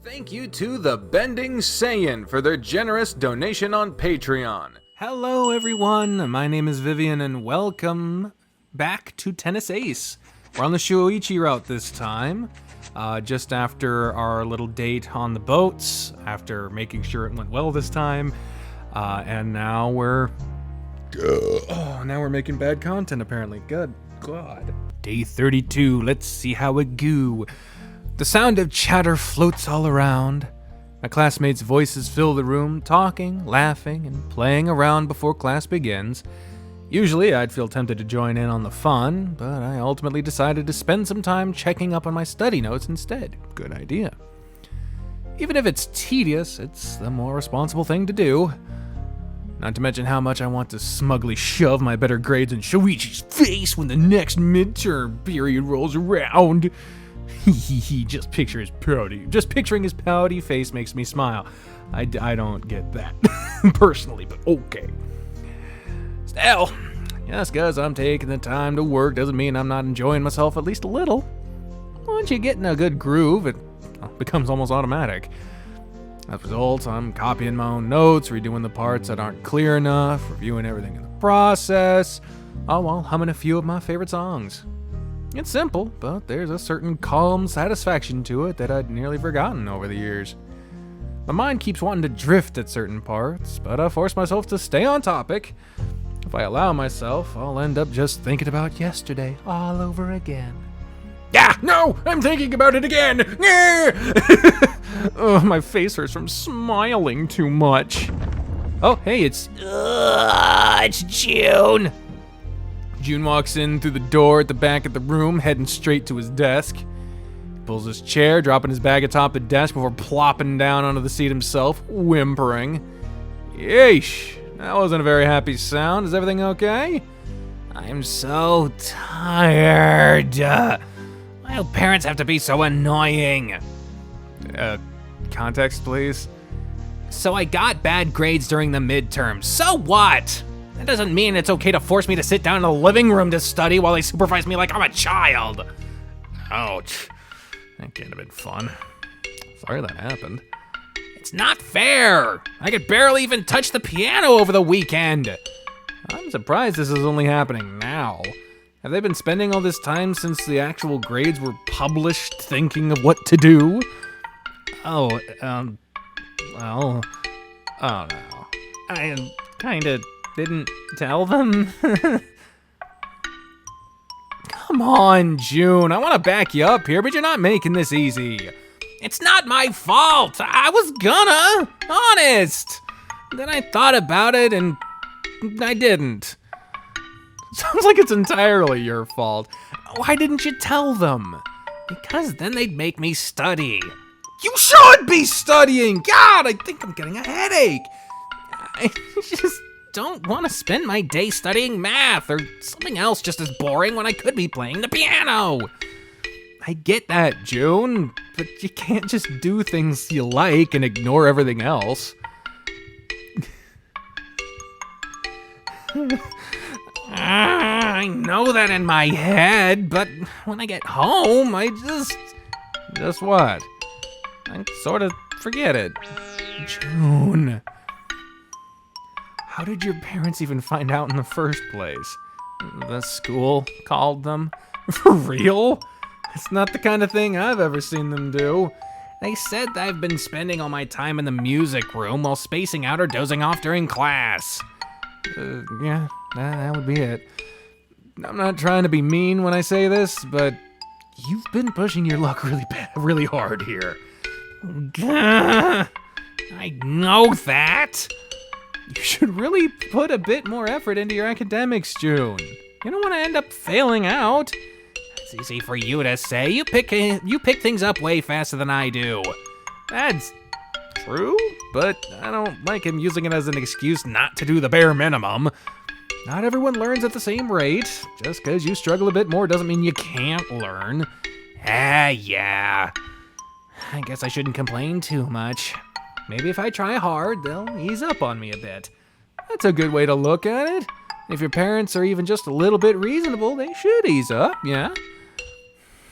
Thank you to the Bending Saiyan for their generous donation on Patreon. Hello everyone, my name is Vivian and welcome back to Tennis Ace. We're on the Shoichi route this time, just after our little date on the boats, after making sure it went well this time, and now we're making bad content apparently. Good God. Day 32, let's see how it go. The sound of chatter floats all around. My classmates' voices fill the room, talking, laughing, and playing around before class begins. Usually, I'd feel tempted to join in on the fun, but I ultimately decided to spend some time checking up on my study notes instead. Good idea. Even if it's tedious, it's the more responsible thing to do. Not to mention how much I want to smugly shove my better grades in Shoichi's face when the next midterm period rolls around. Just picturing his pouty face makes me smile. I don't get that, personally, but okay. Still, just because I'm taking the time to work doesn't mean I'm not enjoying myself at least a little. Once you get in a good groove, it becomes almost automatic. As a result, I'm copying my own notes, redoing the parts that aren't clear enough, reviewing everything in the process, all while humming a few of my favorite songs. It's simple, but there's a certain calm satisfaction to it that I'd nearly forgotten over the years. My mind keeps wanting to drift at certain parts, but I force myself to stay on topic. If I allow myself, I'll end up just thinking about yesterday all over again. No! I'm thinking about it again! Oh, my face hurts from smiling too much. Oh, hey, it's June! June walks in through the door at the back of the room, heading straight to his desk. He pulls his chair, dropping his bag atop the desk before plopping down onto the seat himself, whimpering. Yeesh, that wasn't a very happy sound. Is everything okay? I'm so tired. Why do parents have to be so annoying? Context, please. So I got bad grades during the midterms. So what? That doesn't mean it's okay to force me to sit down in the living room to study while they supervise me like I'm a child. Ouch. That can't have been fun. Sorry that happened. It's not fair. I could barely even touch the piano over the weekend. I'm surprised this is only happening now. Have they been spending all this time since the actual grades were published thinking of what to do? Oh no. I kinda didn't tell them. Come on, June. I want to back you up here, but you're not making this easy. It's not my fault. I was gonna. Honest. Then I thought about it and I didn't. Sounds like it's entirely your fault. Why didn't you tell them? Because then they'd make me study. You should be studying! God, I think I'm getting a headache. I just don't want to spend my day studying math or something else just as boring when I could be playing the piano. I get that, June, but you can't just do things you like and ignore everything else. I know that in my head, but when I get home, I just what? I sort of forget it. June. How did your parents even find out in the first place? The school called them? For real? It's not the kind of thing I've ever seen them do. They said that I've been spending all my time in the music room while spacing out or dozing off during class. Yeah, that would be it. I'm not trying to be mean when I say this, but you've been pushing your luck really hard here. I know that. You should really put a bit more effort into your academics, June. You don't want to end up failing out. It's easy for you to say. You pick things up way faster than I do. That's true, but I don't like him using it as an excuse not to do the bare minimum. Not everyone learns at the same rate. Just because you struggle a bit more doesn't mean you can't learn. Yeah. I guess I shouldn't complain too much. Maybe if I try hard, they'll ease up on me a bit. That's a good way to look at it. If your parents are even just a little bit reasonable, they should ease up, yeah?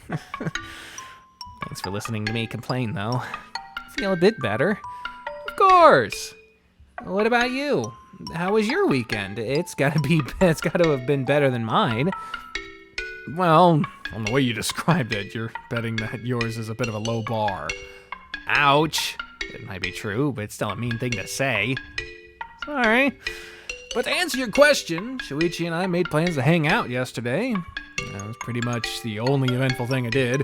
Thanks for listening to me complain, though. feel a bit better. Of course. What about you? How was your weekend? It's gotta have been better than mine. Well, on the way you described it, you're betting that yours is a bit of a low bar. Ouch. It might be true, but it's still a mean thing to say. Sorry. But to answer your question, Shoichi and I made plans to hang out yesterday. That was pretty much the only eventful thing I did.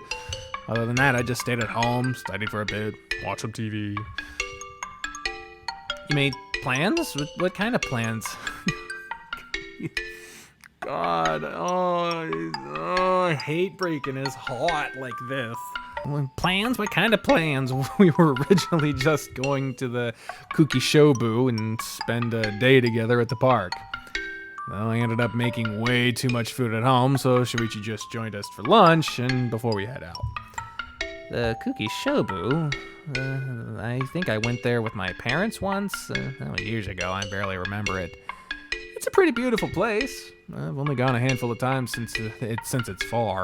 Other than that, I just stayed at home, studied for a bit, watched some TV. You made plans? What kind of plans? God, I hate breaking his heart like this. Plans? What kind of plans? We were originally just going to the Kukishobu and spend a day together at the park. Well, I ended up making way too much food at home, so Shoichi just joined us for lunch and before we head out. The Kukishobu? I think I went there with my parents once. That was years ago. I barely remember it. It's a pretty beautiful place. I've only gone a handful of times since it's far.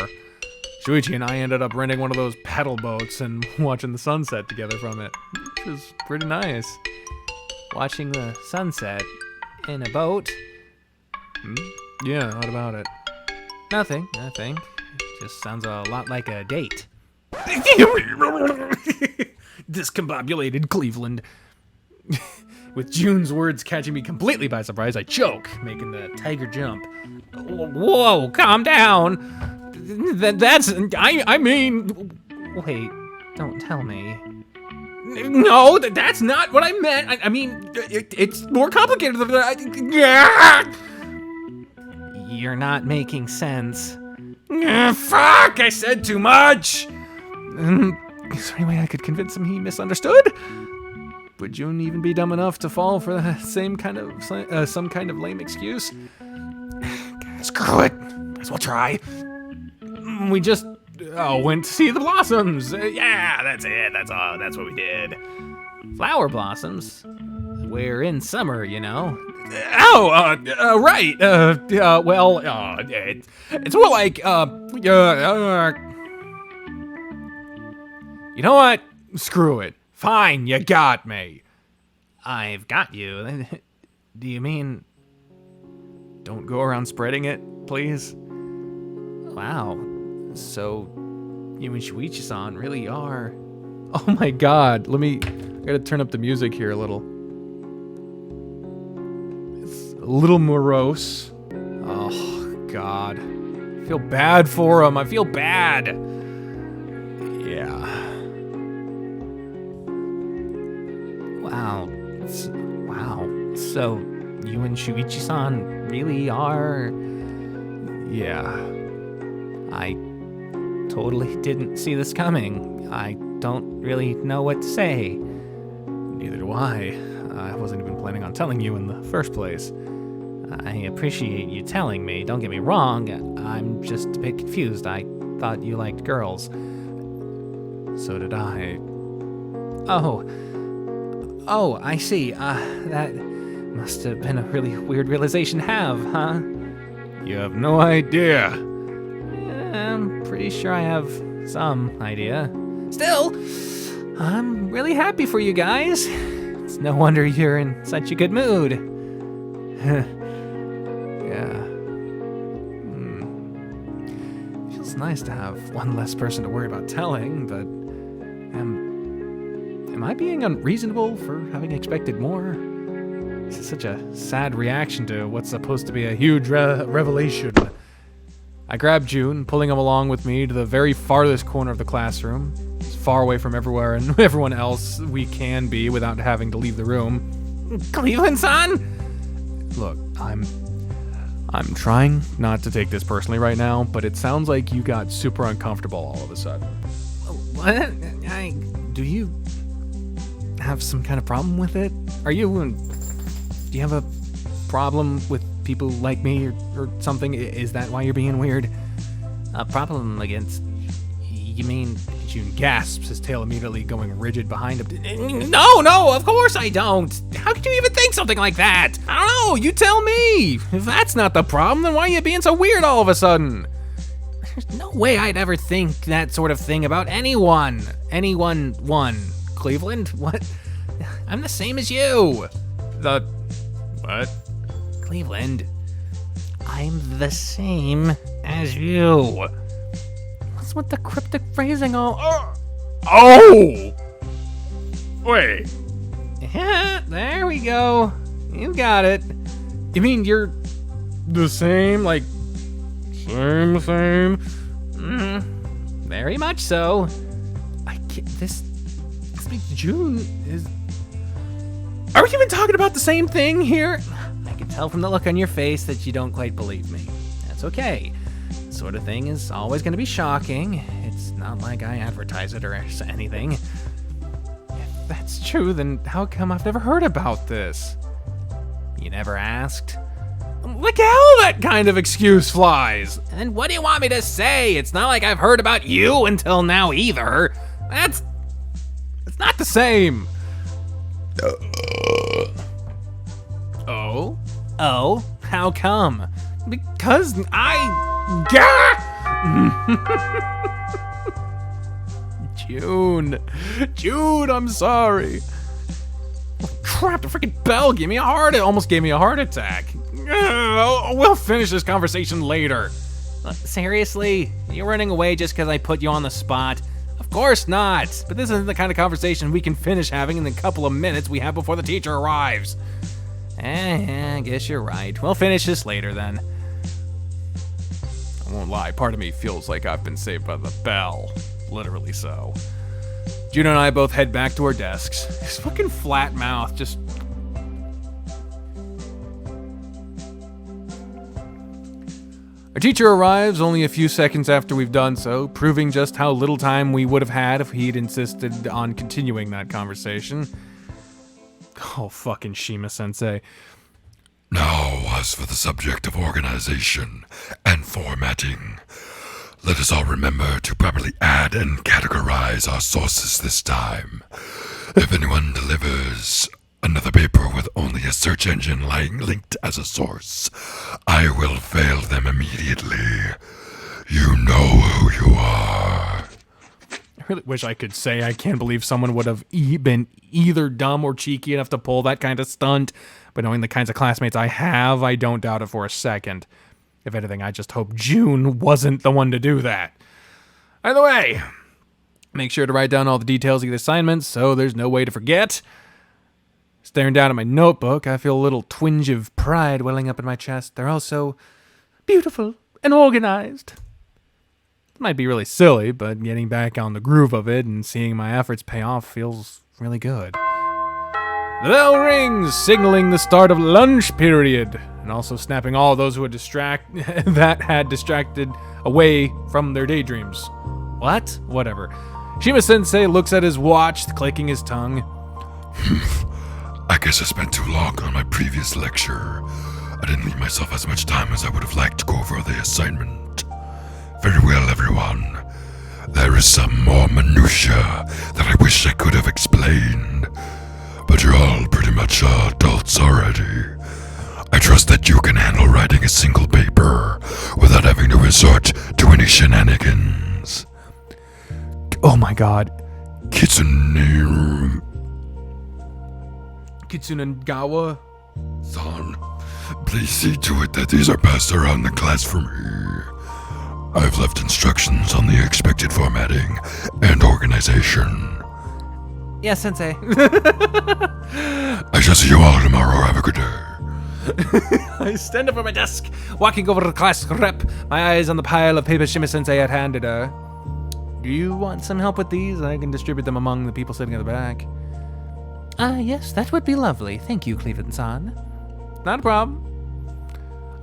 Shoichi and I ended up renting one of those pedal boats and watching the sunset together from it, which was pretty nice. Watching the sunset in a boat? Yeah, what about it? Nothing. It just sounds a lot like a date. Discombobulated Cleveland. With June's words catching me completely by surprise, I choke, making the tiger jump. Whoa, calm down. I mean... Wait, don't tell me. No, that's not what I meant. I mean, it's more complicated than that. You're not making sense. Fuck, I said too much. Is there any way I could convince him he misunderstood? Would June even be dumb enough to fall for the same kind of some kind of lame excuse? Screw it. Might as well try. We just went to see the blossoms. Yeah, that's it. That's all. That's what we did. Flower blossoms. We're in summer, you know. Right. Well, it's more like you know what? Screw it. Fine, you got me. I've got you. Do you mean... Don't go around spreading it, please? Wow. So, you and Shoichi-san really are... Oh my god. I gotta turn up the music here a little. It's a little morose. Oh, god. I feel bad for him. I feel bad. Yeah. Wow. So, you and Shoichi-san really are... Yeah. I totally didn't see this coming. I don't really know what to say. Neither do I. I wasn't even planning on telling you in the first place. I appreciate you telling me, don't get me wrong. I'm just a bit confused. I thought you liked girls. So did I. Oh, I see. That must have been a really weird realization to have, huh? You have no idea. I'm pretty sure I have some idea. Still, I'm really happy for you guys. It's no wonder you're in such a good mood. Yeah. Feels nice to have one less person to worry about telling, but am I being unreasonable for having expected more? This is such a sad reaction to what's supposed to be a huge revelation. I grabbed June, pulling him along with me to the very farthest corner of the classroom, as far away from everywhere and everyone else we can be without having to leave the room. Cleveland-san! Look, I'm trying not to take this personally right now, but it sounds like you got super uncomfortable all of a sudden. What? Do you have some kind of problem with it? Do you have a problem with people like me or something? Is that why you're being weird? A problem against... You mean... June gasps, his tail immediately going rigid behind him. No, of course I don't. How could you even think something like that? I don't know, you tell me. If that's not the problem, then why are you being so weird all of a sudden? There's no way I'd ever think that sort of thing about anyone. Anyone, Cleveland. What? I'm the same as you. What? Cleveland. I'm the same as you. What's with the cryptic phrasing all? Oh! Wait. Yeah, there we go. You got it. You mean you're the same? Like, same? Very much so. I can't, this week, June is... Are we even talking about the same thing here? I can tell from the look on your face that you don't quite believe me. That's okay. This sort of thing is always going to be shocking. It's not like I advertise it or anything. If that's true, then how come I've never heard about this? You never asked? Look how that kind of excuse flies. And what do you want me to say? It's not like I've heard about you until now either. It's not the same. Oh? Oh? How come? Because June, I'm sorry. Oh, crap, the freaking bell almost gave me a heart attack. We'll finish this conversation later. Seriously? You're running away just because I put you on the spot? Of course not, but this isn't the kind of conversation we can finish having in the couple of minutes we have before the teacher arrives. I guess you're right. We'll finish this later then. I won't lie, part of me feels like I've been saved by the bell. Literally so. Juno and I both head back to our desks. His fucking flat mouth just... Our teacher arrives only a few seconds after we've done so, proving just how little time we would have had if he'd insisted on continuing that conversation. Oh, fucking Shima-sensei. Now, as for the subject of organization and formatting, let us all remember to properly add and categorize our sources this time. If anyone delivers another paper with only a search engine linked as a source, I will fail them immediately. You know who you are. I really wish I could say I can't believe someone would have been either dumb or cheeky enough to pull that kind of stunt, but knowing the kinds of classmates I have, I don't doubt it for a second. If anything, I just hope June wasn't the one to do that. Either way, make sure to write down all the details of the assignments so there's no way to forget. Staring down at my notebook, I feel a little twinge of pride welling up in my chest. They're all so beautiful and organized. It might be really silly, but getting back on the groove of it and seeing my efforts pay off feels really good. The bell rings, signaling the start of lunch period, and also snapping all those who had distracted away from their daydreams. What? Whatever. Shima-sensei looks at his watch, clicking his tongue. I guess I spent too long on my previous lecture. I didn't leave myself as much time as I would have liked to go over the assignment. Very well, everyone. There is some more minutia that I wish I could have explained. But you're all pretty much adults already. I trust that you can handle writing a single paper without having to resort to any shenanigans. Oh my god. Kitsunagawa-san, please see to it that these are passed around the class for me. I've left instructions on the expected formatting and organization. Yes, Sensei. I shall see you all tomorrow. Have a good day. I stand up from my desk, walking over to the class rep, my eyes on the pile of papers Shima-sensei had handed her. Do you want some help with these? I can distribute them among the people sitting at the back. Yes, that would be lovely. Thank you, Cleveland-san. Not a problem.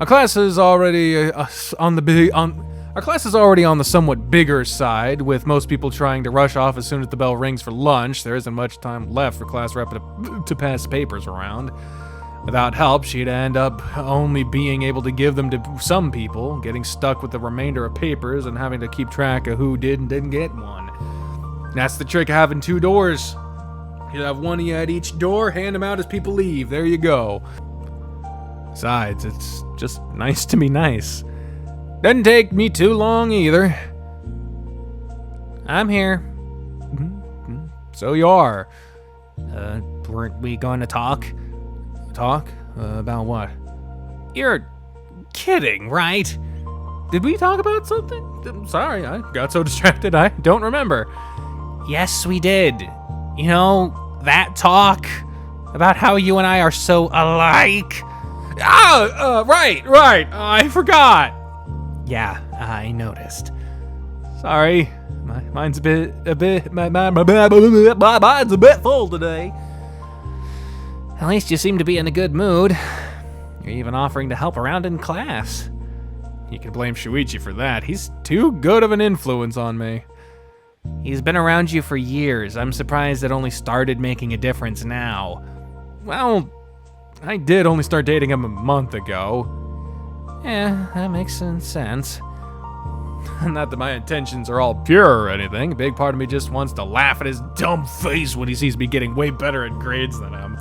Our class is already on the somewhat bigger side, with most people trying to rush off as soon as the bell rings for lunch. There isn't much time left for class rep to pass papers around. Without help, she'd end up only being able to give them to some people, getting stuck with the remainder of papers and having to keep track of who did and didn't get one. That's the trick of having two doors. You'd have one of you at each door, hand them out as people leave. There you go. Besides, it's just nice to be nice. Doesn't take me too long either. I'm here. so you are. Weren't we going to talk? Talk? About what? You're kidding, right? Did we talk about something? I'm sorry, I got so distracted I don't remember. Yes, we did. You know, that talk about how you and I are so alike. Right. I forgot. Yeah, I noticed. Sorry, mine's a bit full today. At least you seem to be in a good mood. You're even offering to help around in class. You can blame Shoichi for that. He's too good of an influence on me. He's been around you for years. I'm surprised it only started making a difference now. Well, I did only start dating him a month ago. Yeah, that makes sense. Not that my intentions are all pure or anything. A big part of me just wants to laugh at his dumb face when he sees me getting way better at grades than him.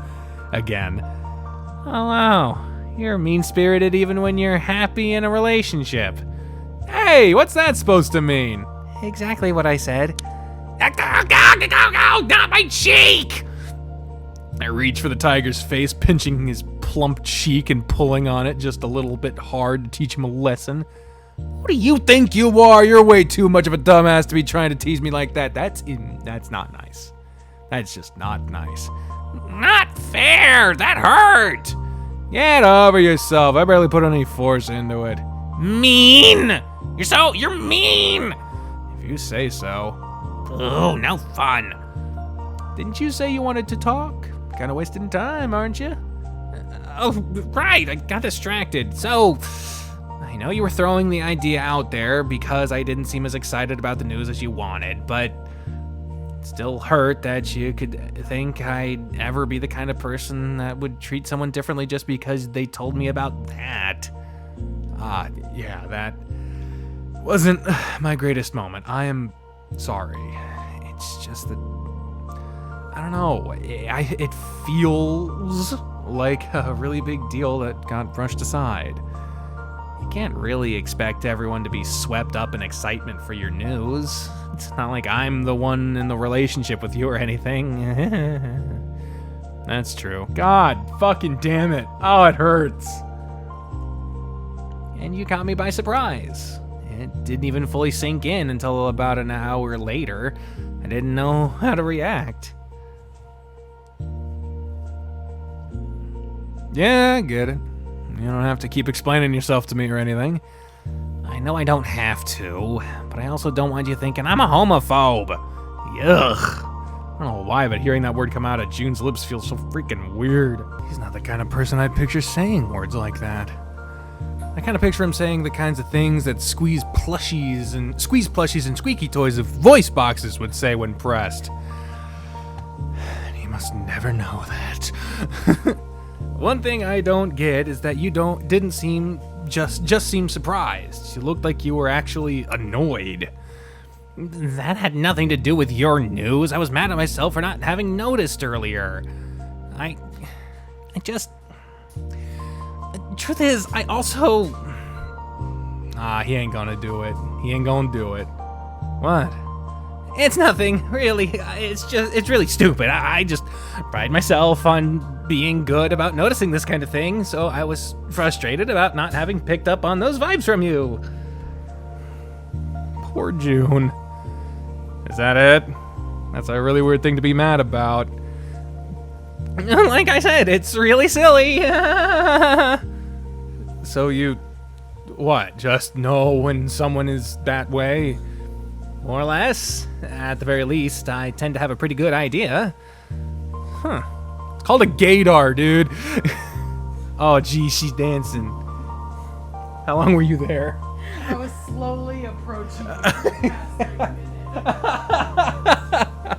Again. Oh wow, you're mean-spirited even when you're happy in a relationship. Hey, what's that supposed to mean? Exactly what I said. Not my cheek! I reach for the tiger's face, pinching his plump cheek and pulling on it just a little bit hard to teach him a lesson. What do you think you are? You're way too much of a dumbass to be trying to tease me like that. That's not nice. That's just not nice. Not fair! That hurt! Get over yourself. I barely put any force into it. Mean! You're mean! If you say so. Oh, no fun. Didn't you say you wanted to talk? Kinda wasting time, aren't you? Oh, right, I got distracted. So, I know you were throwing the idea out there because I didn't seem as excited about the news as you wanted, but it still hurt that you could think I'd ever be the kind of person that would treat someone differently just because they told me about that. Yeah, that wasn't my greatest moment. I am sorry. It's just that, I don't know, it feels like a really big deal that got brushed aside. You can't really expect everyone to be swept up in excitement for your news. It's not like I'm the one in the relationship with you or anything. That's true. God fucking damn it. Oh, it hurts. And you caught me by surprise. It didn't even fully sink in until about an hour later. I didn't know how to react. Yeah, I get it. You don't have to keep explaining yourself to me or anything. I know I don't have to, but I also don't want you thinking I'm a homophobe. Yuck. I don't know why, but hearing that word come out of June's lips feels so freaking weird. He's not the kind of person I'd picture saying words like that. I kind of picture him saying the kinds of things that squeeze plushies and squeaky toys of voice boxes would say when pressed. And he must never know that. One thing I don't get is that you didn't seem surprised. You looked like you were actually annoyed. That had nothing to do with your news. I was mad at myself for not having noticed earlier. Truth is, I also... he ain't gonna do it. He ain't gonna do it. What? It's nothing, really. It's really stupid. I just pride myself on being good about noticing this kind of thing, so I was frustrated about not having picked up on those vibes from you. Poor June. Is that it? That's a really weird thing to be mad about. Like I said, it's really silly. So you, what, just know when someone is that way? More or less. At the very least, I tend to have a pretty good idea. Huh. It's called a gaydar, dude. Oh, geez, she's dancing. How long were you there? I was slowly approaching you for the past 30 minutes.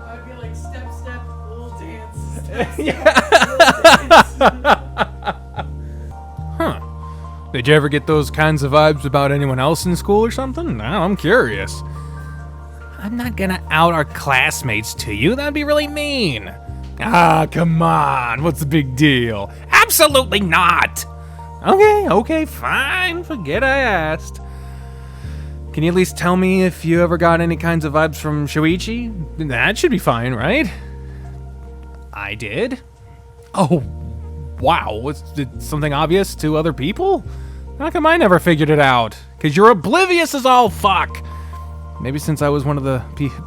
I'd be like, step, little dance. Step, little dance. Huh. Did you ever get those kinds of vibes about anyone else in school or something? No, I'm curious. I'm not gonna out our classmates to you. That'd be really mean. Ah, come on. What's the big deal? Absolutely not. Okay, fine. Forget I asked. Can you at least tell me if you ever got any kinds of vibes from Shoichi? That should be fine, right? I did? Oh, wow. Was it something obvious to other people? How come I never figured it out? Because you're oblivious as all fuck. Maybe since I was one of the people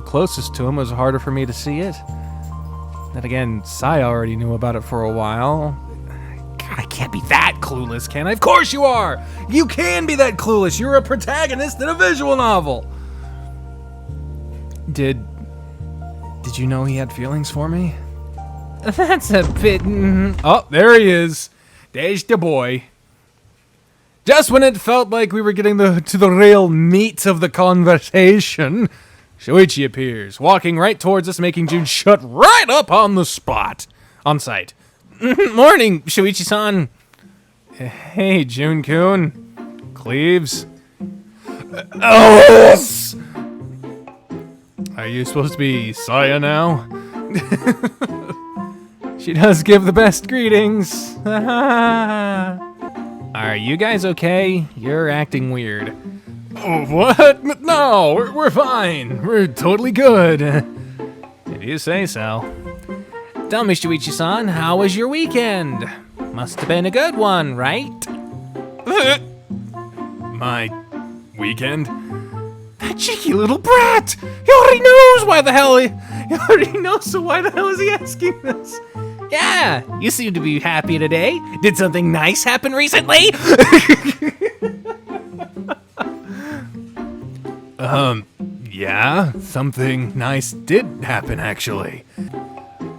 closest to him, it was harder for me to see it. Then again, Sai already knew about it for a while. God, I can't be that clueless, can I? Of course you are! You can be that clueless! You're a protagonist in a visual novel! Did you know he had feelings for me? That's a bit... Oh, there he is. There's the boy. Just when it felt like we were getting to the real meat of the conversation, Shoichi appears, walking right towards us, making June shut right up on the spot. On site. Morning, Shoichi-san. Hey, June-kun. Cleaves. Oh! Are you supposed to be Saya now? She does give the best greetings. Are you guys okay? You're acting weird. Oh, what? No, we're fine. We're totally good. If you say so. Tell me, Shoichi-san, how was your weekend? Must have been a good one, right? My weekend? That cheeky little brat! He already knows why the hell he already knows, so why the hell is he asking this? Yeah, you seem to be happy today. Did something nice happen recently? Yeah, something nice did happen actually.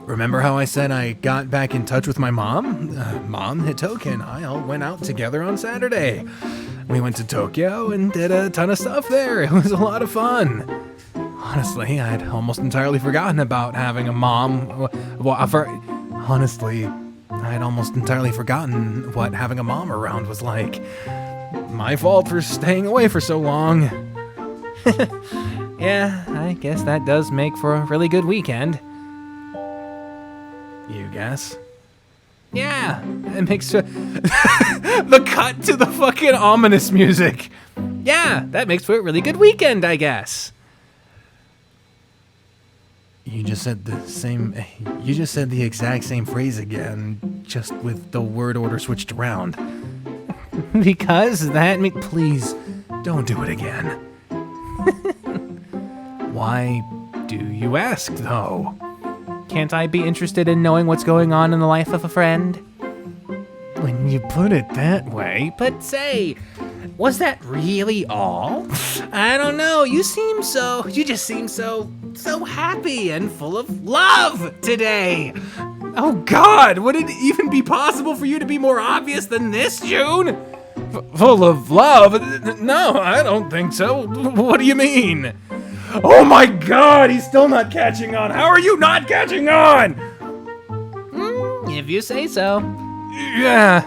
Remember how I said I got back in touch with my mom? Mom, Hitoki, and I all went out together on Saturday. We went to Tokyo and did a ton of stuff there. It was a lot of fun. Honestly, I'd almost entirely forgotten about having a mom. Honestly, I'd almost entirely forgotten what having a mom around was like. My fault for staying away for so long. Yeah, I guess that does make for a really good weekend. You guess? Yeah, it makes the cut to the fucking ominous music. Yeah, that makes for a really good weekend, I guess. You just said the exact same phrase again, just with the word order switched around. Because please, don't do it again. Why do you ask, though? Can't I be interested in knowing what's going on in the life of a friend? When you put it that way, but say, was that really all? I don't know, you just seem so happy and full of love today. Oh God, would it even be possible for you to be more obvious than this, June? Full of love? No, I don't think so. What do you mean? Oh my God, he's still not catching on. How are you not catching on? If you say so. Yeah.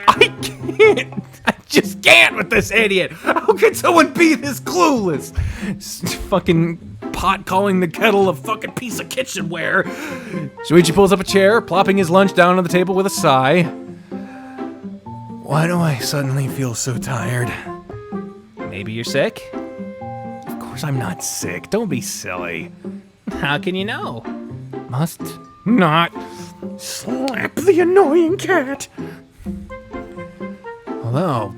I can't. I just can't with this idiot. How could someone be this clueless? Fucking pot calling the kettle a fucking piece of kitchenware. Shoichi pulls up a chair, plopping his lunch down on the table with a sigh. Why do I suddenly feel so tired? Maybe you're sick? Of course I'm not sick. Don't be silly. How can you know? Must not slap the annoying cat. Although,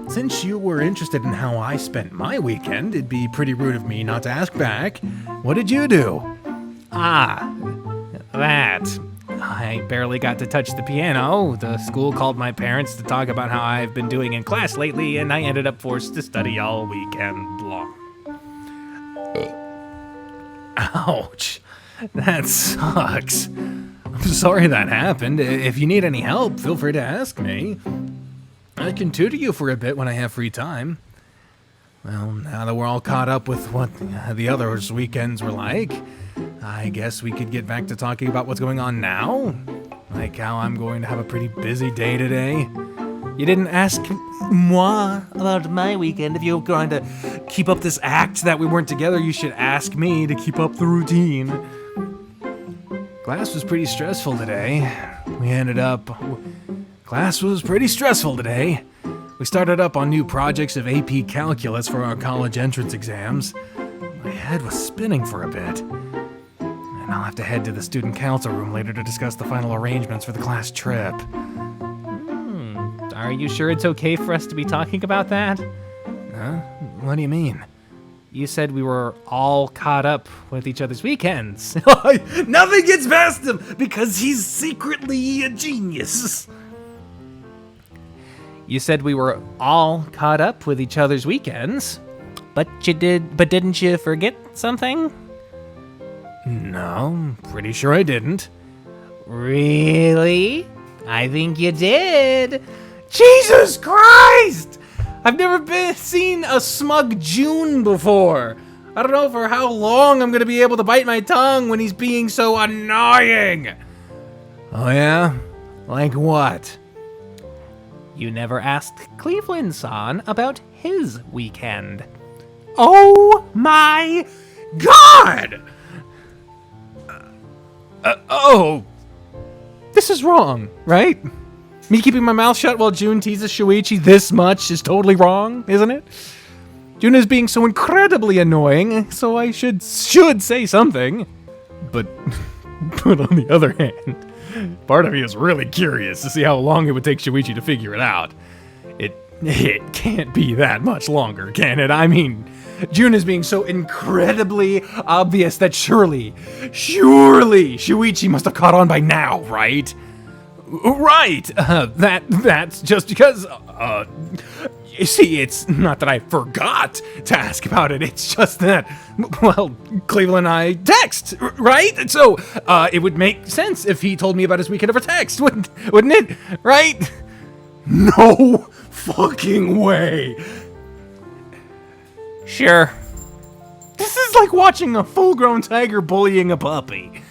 since you were interested in how I spent my weekend, it'd be pretty rude of me not to ask back. What did you do? Ah, that. I barely got to touch the piano. The school called my parents to talk about how I've been doing in class lately, and I ended up forced to study all weekend long. Ouch. That sucks. I'm sorry that happened. If you need any help, feel free to ask me. I can tutor you for a bit when I have free time. Well, now that we're all caught up with what the others' weekends were like, I guess we could get back to talking about what's going on now. Like how I'm going to have a pretty busy day today. You didn't ask moi about my weekend. If you're going to keep up this act that we weren't together, you should ask me to keep up the routine. Class was pretty stressful today. Class was pretty stressful today. We started up on new projects of AP Calculus for our college entrance exams. My head was spinning for a bit. And I'll have to head to the student council room later to discuss the final arrangements for the class trip. Are you sure it's okay for us to be talking about that? Huh? What do you mean? You said we were all caught up with each other's weekends. Nothing gets past him because he's secretly a genius. You said we were all caught up with each other's weekends, but didn't you forget something? No, pretty sure I didn't. Really? I think you did. Jesus Christ! I've never seen a smug June before. I don't know for how long I'm gonna be able to bite my tongue when he's being so annoying. Oh yeah? Like what? You never asked Cleveland-san about his weekend. Oh my God! This is wrong, right? Me keeping my mouth shut while June teases Shoichi this much is totally wrong, isn't it? June is being so incredibly annoying, so I should say something. But on the other hand, part of me is really curious to see how long it would take Shoichi to figure it out. It can't be that much longer, can it? I mean, June is being so incredibly obvious that surely Shoichi must have caught on by now, right? right! That's just because, you see, it's not that I forgot to ask about it, it's just that, well, Cleveland and I text, right? So, it would make sense if he told me about his weekend over text, wouldn't it? Right? No fucking way! Sure. This is like watching a full-grown tiger bullying a puppy.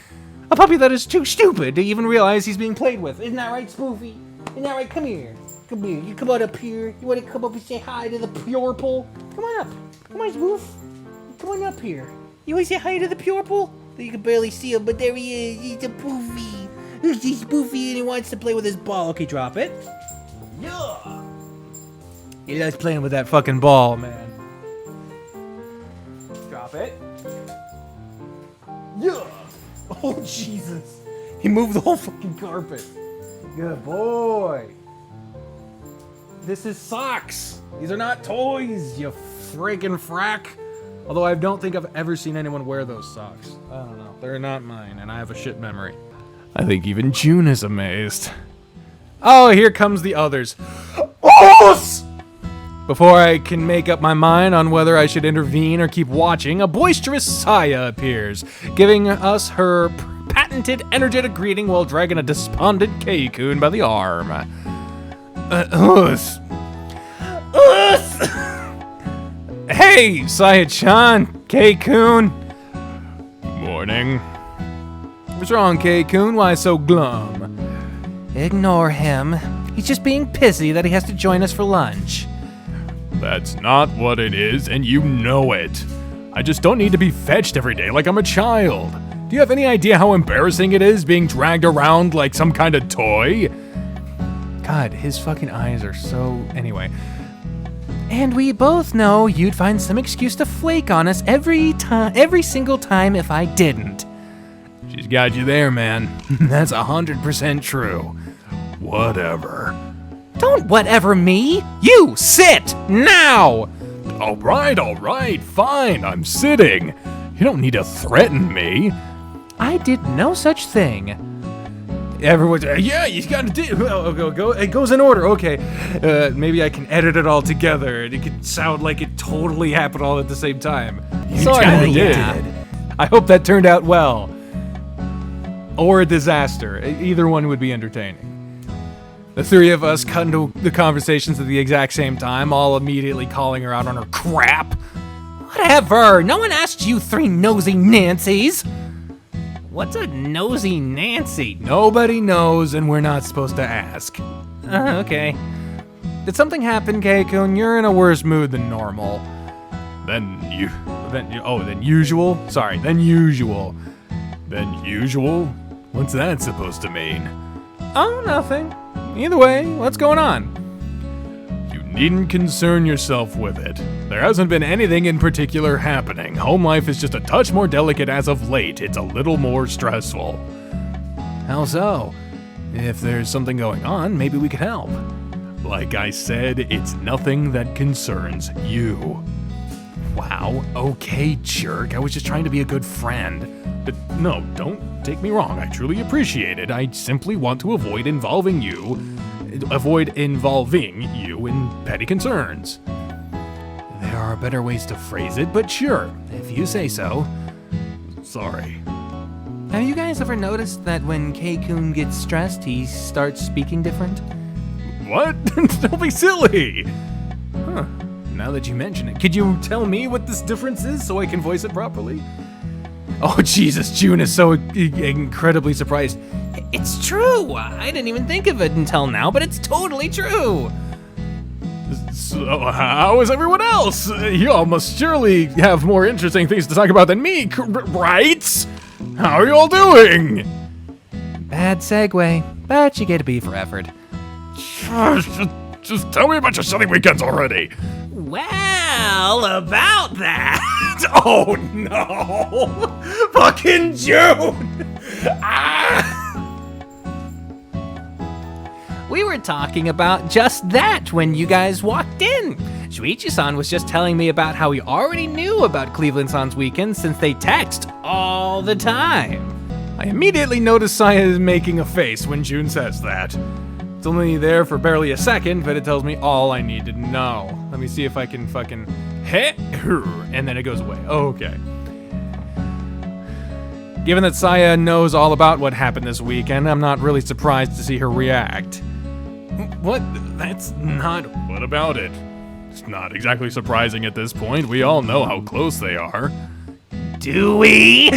A puppy that is too stupid to even realize he's being played with. Isn't that right, Spoofy? Isn't that right? Come here. Come here. You come on up here. You want to come up and say hi to the purple? Come on up. Come on, Spoof. Come on up here. You want to say hi to the purple? You can barely see him, but there he is. He's a Poofy. He's Spoofy and he wants to play with his ball. Okay, drop it. Yeah. He loves playing with that fucking ball, man. Drop it. Yeah. Oh, Jesus. He moved the whole fucking carpet. Good boy. This is socks. These are not toys, you friggin' frack. Although I don't think I've ever seen anyone wear those socks. I don't know. They're not mine, and I have a shit memory. I think even June is amazed. Oh, here comes the others. Oh! Before I can make up my mind on whether I should intervene or keep watching, a boisterous Saya appears, giving us her patented energetic greeting while dragging a despondent Keikun by the arm. Hey, Saya-chan, Keikun. Morning. What's wrong, Keikun? Why so glum? Ignore him. He's just being pissy that he has to join us for lunch. That's not what it is, and you know it. I just don't need to be fetched every day like I'm a child. Do you have any idea how embarrassing it is being dragged around like some kind of toy? God, his fucking eyes are so... Anyway. And we both know you'd find some excuse to flake on us every single time if I didn't. She's got you there, man. That's 100% true. Whatever. Don't whatever me! You sit! Now! All right, fine, I'm sitting. You don't need to threaten me. I did no such thing. Everyone's, yeah, you gotta do, go, it goes in order, okay. Maybe I can edit it all together, and it could sound like it totally happened all at the same time. Sorry, kinda did. I hope that turned out well. Or a disaster. Either one would be entertaining. The three of us cut into the conversations at the exact same time, all immediately calling her out on her crap. Whatever! No one asked you three nosy Nancys! What's a nosy Nancy? Nobody knows, and we're not supposed to ask. Okay. Did something happen, Keikun? You're in a worse mood than normal. Than usual? Sorry, than usual. Than usual? What's that supposed to mean? Oh, nothing. Either way, what's going on? You Needn't concern yourself with it. There hasn't been anything in particular happening. Home life is just a touch more delicate as of late. It's a little more stressful. How so? If there's something going on, maybe we could help. Like I said, it's nothing that concerns you. Wow, okay, jerk. I was just trying to be a good friend. But no, don't take me wrong. I truly appreciate it. I simply want to avoid involving you in petty concerns. There are better ways to phrase it, but sure, if you say so. Sorry. Have you guys ever noticed that when K-Kun gets stressed, he starts speaking different? What? Don't be silly! Huh. Now that you mention it, could you tell me what this difference is so I can voice it properly? Oh, Jesus, June is so incredibly surprised. It's true! I didn't even think of it until now, but it's totally true! So, how is everyone else? Y'all must surely have more interesting things to talk about than me, right? How are you all doing? Bad segue, but you get a B for effort. Just tell me about your sunny weekends already. Well, about that. Oh no! Fucking June! We were talking about just that when you guys walked in. Shoichi-san was just telling me about how he already knew about Cleveland-san's weekends since they text all the time. I immediately notice Saya is making a face when June says that. It's only there for barely a second, but it tells me all I need to know. Let me see if I can fucking and then it goes away. Okay. Given that Saya knows all about what happened this weekend, I'm not really surprised to see her react. What? That's not... What about it? It's not exactly surprising at this point. We all know how close they are. Do we?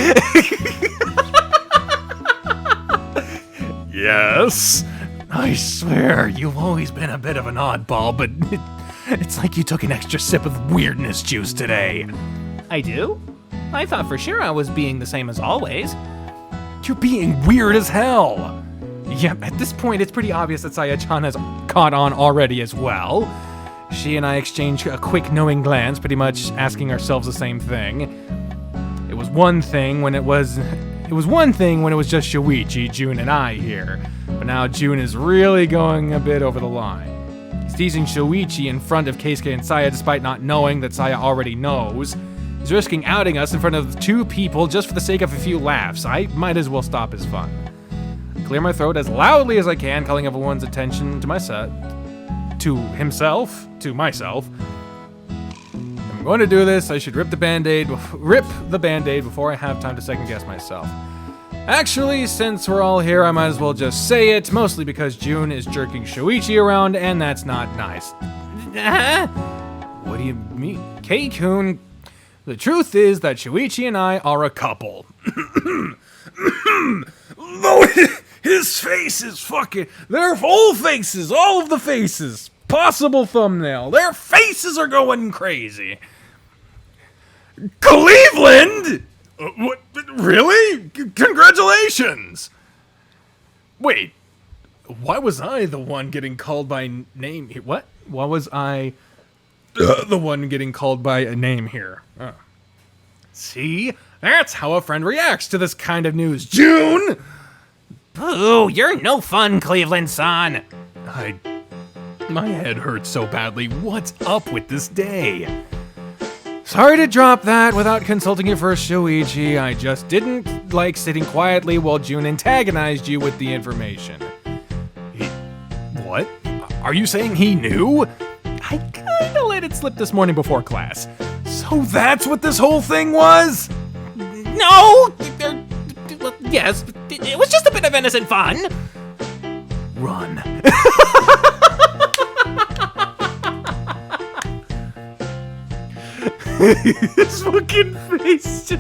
Yes. I swear, you've always been a bit of an oddball, but it's like you took an extra sip of weirdness juice today. I do? I thought for sure I was being the same as always. You're being weird as hell. Yeah, at this point, it's pretty obvious that Saya-chan has caught on already as well. She and I exchange a quick knowing glance, pretty much asking ourselves the same thing. It was one thing when it was just Shoichi, June, and I here. But now June is really going a bit over the line. He's teasing Shoichi in front of Keisuke and Saya despite not knowing that Saya already knows. He's risking outing us in front of two people just for the sake of a few laughs. I might as well stop his fun. I clear my throat as loudly as I can, calling everyone's attention to myself. I'm going to do this. I should rip the band-aid before I have time to second guess myself. Actually, since we're all here, I might as well just say it, mostly because June is jerking Shoichi around, and that's not nice. What do you mean? K-kun, the truth is that Shoichi and I are a couple. His face is fucking... Their whole faces, all of the faces, possible thumbnail, their faces are going crazy. Cleveland? What? Really? Congratulations! Wait, why was I the one getting called by name? What? Why was I the one getting called by a name here? Oh. See? That's how a friend reacts to this kind of news. June! Boo, you're no fun, Cleveland-san. My head hurts so badly. What's up with this day? Sorry to drop that without consulting you first, Shoichi. I just didn't like sitting quietly while June antagonized you with the information. What? Are you saying he knew? I kinda let it slip this morning before class. So that's what this whole thing was? No! Yes, it was just a bit of innocent fun. Run. His fucking face.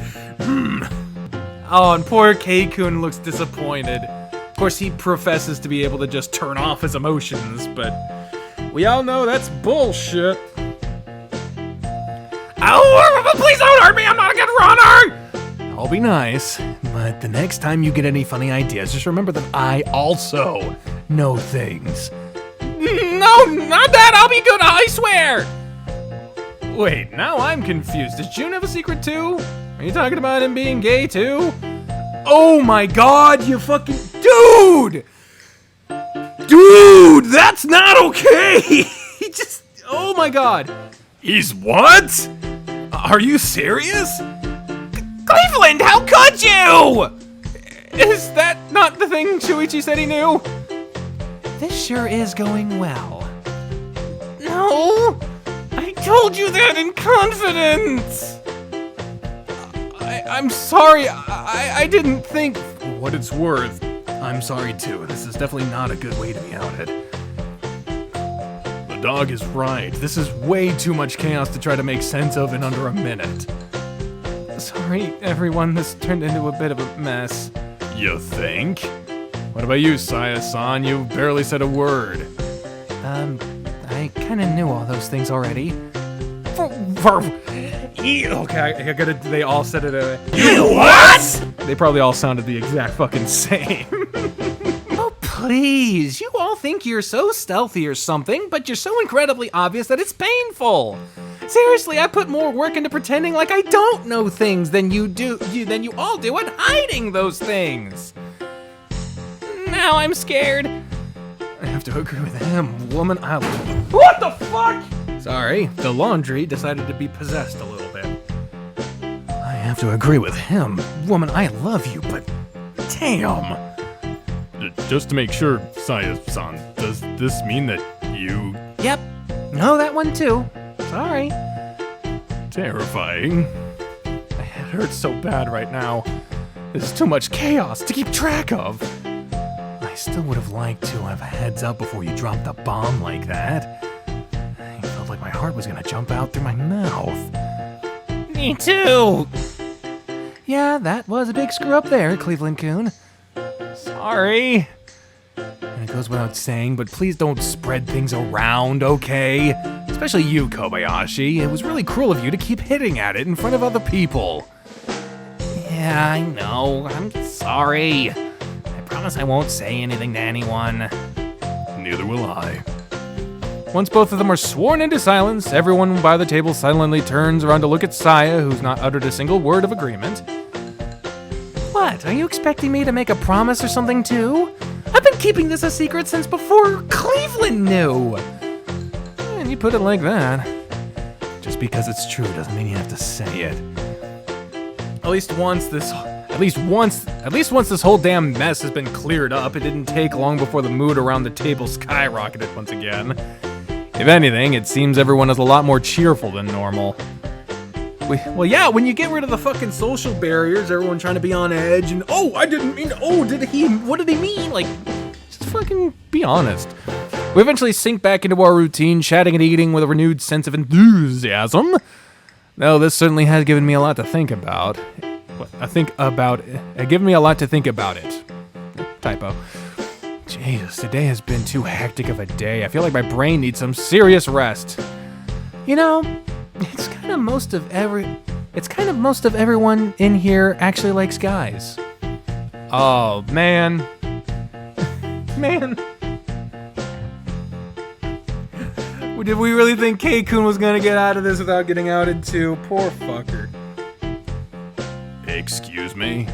Oh, and poor K-kun looks disappointed. Of course, he professes to be able to just turn off his emotions, but we all know that's bullshit. Oh, please don't hurt me! I'm not a good runner! I'll be nice, but the next time you get any funny ideas, just remember that I also know things. No! No, not that. I'll be good. I swear. Wait, now I'm confused. Does June have a secret too? Are you talking about him being gay too? Oh my god, you fucking dude! Dude, that's not okay! He just, oh my god. He's what? Are you serious? Cleveland, how could you? Is that not the thing Shoichi said he knew? This sure is going well. No, I told you that in confidence. I'm sorry, I didn't think. For what it's worth, I'm sorry too. This is definitely not a good way to be outed. The dog is right. This is way too much chaos to try to make sense of in under a minute. Sorry, everyone, this turned into a bit of a mess. You think? What about you, Saya-san? You barely said a word. I kinda knew all those things already. Okay, I gotta, they all said it. You what? They probably all sounded the exact fucking same. Oh, please. You all think you're so stealthy or something, but you're so incredibly obvious that it's painful. Seriously, I put more work into pretending like I don't know things than you all do at hiding those things. Now I'm scared. I have to agree with him, woman. What the fuck? Sorry, the laundry decided to be possessed a little bit. I have to agree with him. Woman, I love you, but damn. Just to make sure, Saya-san, does this mean that you... Yep. No, that one too. Sorry. Terrifying. My head hurts so bad right now. There's too much chaos to keep track of. I still would have liked to have a heads up before you dropped the bomb like that. I felt like my heart was gonna jump out through my mouth. Me too! Yeah, that was a big screw up there, Cleveland-kun. Sorry. And it goes without saying, but please don't spread things around, okay? Especially you, Kobayashi. It was really cruel of you to keep hitting at it in front of other people. Yeah, I know. I'm sorry. I promise I won't say anything to anyone. Neither will I. Once both of them are sworn into silence, everyone by the table silently turns around to look at Saya, who's not uttered a single word of agreement. What? Are you expecting me to make a promise or something too? I've been keeping this a secret since before Cleveland knew. And you put it like that. Just because it's true doesn't mean you have to say it. At least once this whole damn mess has been cleared up, it didn't take long before the mood around the table skyrocketed once again. If anything, it seems everyone is a lot more cheerful than normal. Well, yeah, when you get rid of the fucking social barriers, everyone trying to be on edge, and what did he mean? Like, just fucking be honest. We eventually sink back into our routine, chatting and eating with a renewed sense of enthusiasm. Though this certainly has given me a lot to think about. Given me a lot to think about it. Typo. Jesus, today has been too hectic of a day. I feel like my brain needs some serious rest. You know, it's kind of most of everyone in here actually likes guys. Oh, man. Man. Did we really think K-kun was gonna get out of this without getting outed too? Poor fucker. Excuse me?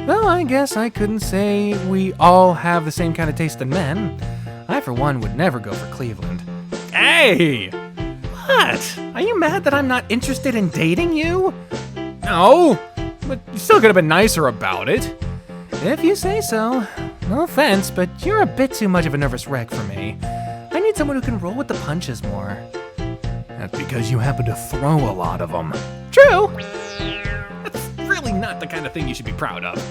Well, I guess I couldn't say we all have the same kind of taste in men. I, for one, would never go for Cleveland. Hey! What? Are you mad that I'm not interested in dating you? No, but you still could have been nicer about it. If you say so. No offense, but you're a bit too much of a nervous wreck for me. I need someone who can roll with the punches more. That's because you happen to throw a lot of them. True. That's really not the kind of thing you should be proud of.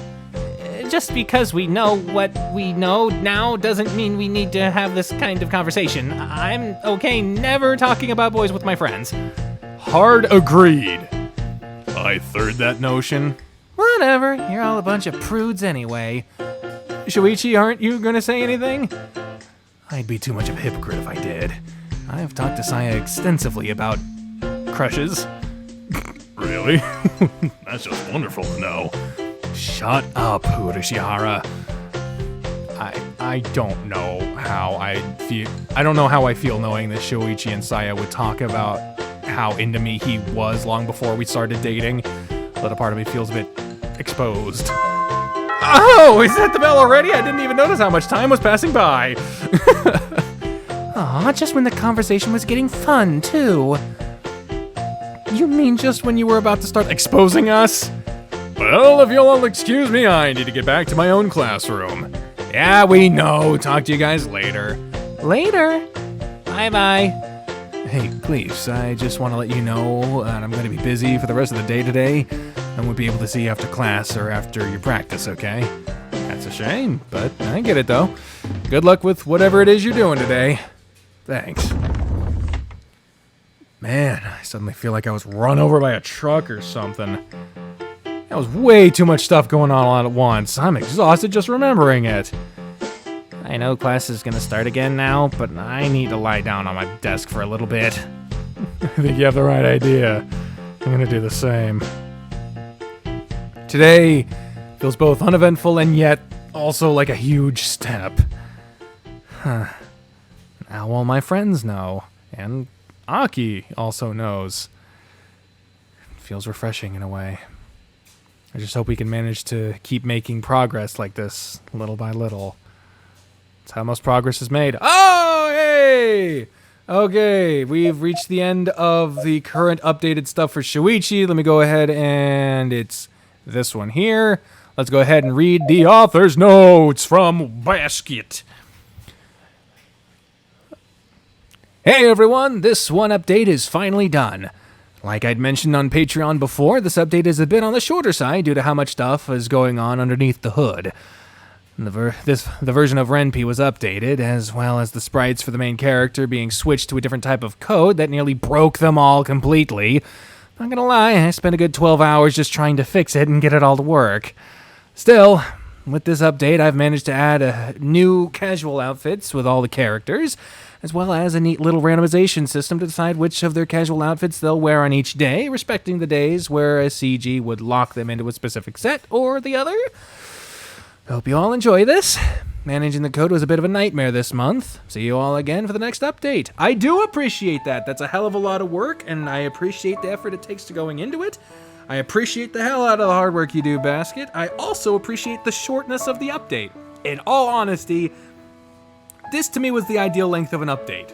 Just because we know what we know now doesn't mean we need to have this kind of conversation. I'm okay never talking about boys with my friends. Hard agreed. I third that notion. Whatever, you're all a bunch of prudes anyway. Shoichi, aren't you gonna say anything? I'd be too much of a hypocrite if I did. I've talked to Saya extensively about crushes. Really? That's just wonderful to know. Shut up, Urashihara. I don't know how I feel. I don't know how I feel knowing that Shoichi and Saya would talk about how into me he was long before we started dating. But a part of me feels a bit exposed. Oh, is that the bell already? I didn't even notice how much time was passing by. Aw, just when the conversation was getting fun, too. You mean just when you were about to start exposing us? Well, if you'll all excuse me, I need to get back to my own classroom. Yeah, we know. Talk to you guys later. Later? Bye-bye. Hey, Cleves, I just want to let you know that I'm going to be busy for the rest of the day today. I won't be able to see you after class or after your practice, okay? That's a shame, but I get it, though. Good luck with whatever it is you're doing today. Thanks. Man, I suddenly feel like I was run over by a truck or something. That was way too much stuff going on all at once. I'm exhausted just remembering it. I know class is gonna start again now, but I need to lie down on my desk for a little bit. I think you have the right idea. I'm gonna do the same. Today feels both uneventful and yet also like a huge step. Huh. Now all my friends know, and Aki also knows. It feels refreshing in a way. I just hope we can manage to keep making progress like this, little by little. That's how most progress is made. Oh, hey! Okay, we've reached the end of the current updated stuff for Shoichi. Let me go ahead and it's this one here. Let's go ahead and read the author's notes from Basket. Hey everyone, this one update is finally done. Like I'd mentioned on Patreon before, this update is a bit on the shorter side due to how much stuff is going on underneath the hood. The version of Renpy was updated, as well as the sprites for the main character being switched to a different type of code that nearly broke them all completely. Not gonna lie, I spent a good 12 hours just trying to fix it and get it all to work. Still, with this update, I've managed to add new casual outfits with all the characters, as well as a neat little randomization system to decide which of their casual outfits they'll wear on each day, respecting the days where a CG would lock them into a specific set or the other. Hope you all enjoy this. Managing the code was a bit of a nightmare this month. See you all again for the next update. I do appreciate that. That's a hell of a lot of work, and I appreciate the effort it takes to going into it. I appreciate the hell out of the hard work you do, Basket. I also appreciate the shortness of the update. In all honesty, this to me was the ideal length of an update.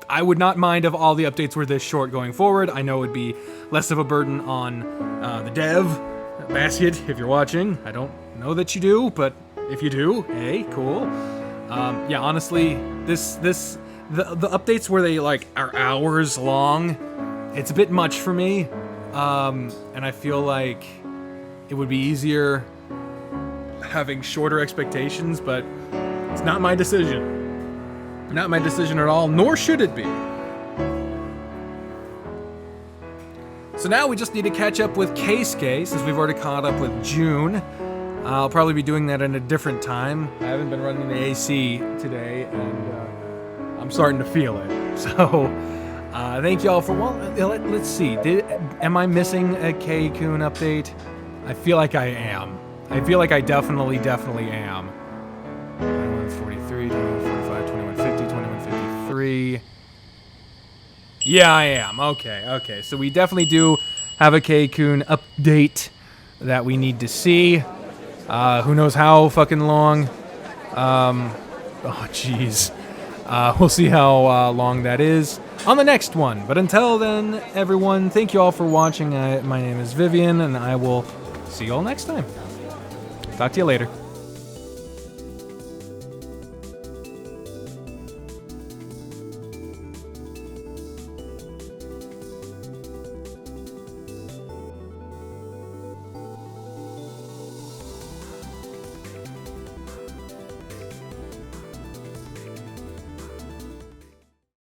I would not mind if all the updates were this short going forward. I know it would be less of a burden on the dev, Basket, if you're watching. I don't know that you do, but if you do, hey, cool. Yeah, honestly, the updates where they like are hours long, it's a bit much for me. And I feel like it would be easier having shorter expectations, but it's not my decision. Not my decision at all, nor should it be. So now we just need to catch up with Keisuke, since we've already caught up with June. I'll probably be doing that in a different time. I haven't been running the AC today, and I'm starting to feel it. So, thank y'all for, well, let's see. Am I missing a K-Kun update? I feel like I am. I feel like I definitely am. 2143, 2145, 2150, 2153. Yeah, I am. Okay. So we definitely do have a K-Kun update that we need to see. Who knows how fucking long. Oh, jeez. We'll see how long that is on the next one. But until then, everyone, thank you all for watching. My name is Vivian, and I will see you all next time. Talk to you later.